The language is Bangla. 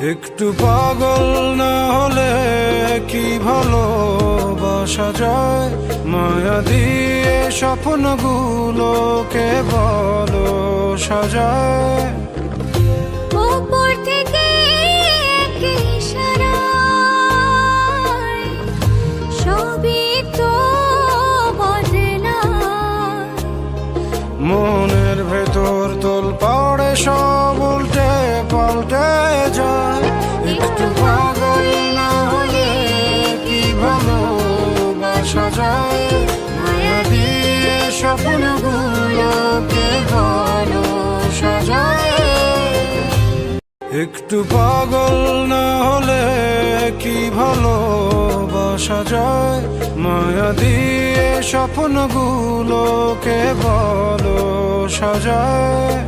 একটু পাগল না হলে কি ভালোবাসা যায়? মায়া দিয়ে স্বপ্নগুলোকে বলো সাজায়। উপর থেকে এক ইশারায় সবই তো বদলায়। মনের ভেতর তোল পাড়ে সব উল্টে পাল্টে যায়। একটু পাগল না হলে কি ভালোবাসা যায়? মায়া দিয়ে স্বপ্নগুলোকে বলো সাজায়। একটু পাগল না হলে কি ভালোবাসা যায়? মায়া দিয়ে স্বপ্নগুলোকে বলো সাজায়।